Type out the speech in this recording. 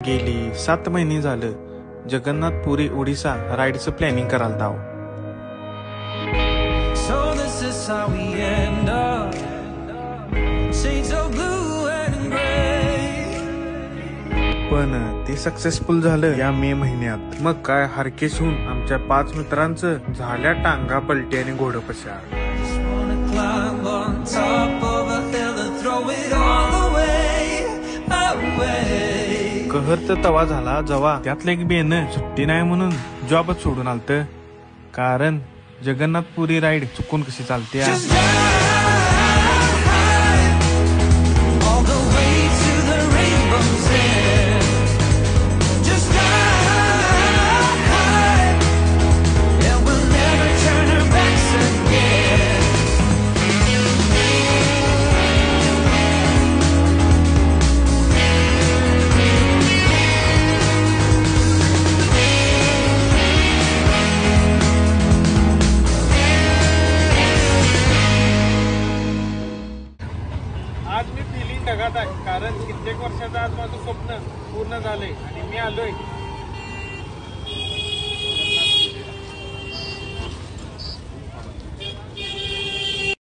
गेली 7 महिने झालं जगन्नाथ पुरी ओडिसा राईडचं प्लॅनिंग करायला दाव. पण ते सक्सेसफुल झालं या मे महिन्यात. मग काय हरकेश होऊन आमच्या 5 मित्रांचं झाल्या टांगा पलटी आणि घोडपशार. कहर तर तवा झाला जवा त्यातलं एक बेन सुट्टी नाही म्हणून जॉबच सोडून आलत. कारण जगन्नाथपुरी राईड चुकून कशी चालते. आज मी फिलिंग ढगात आहे कारण कित्येक वर्षाचं आज माझं स्वप्न पूर्ण झालंय आणि मी आलोय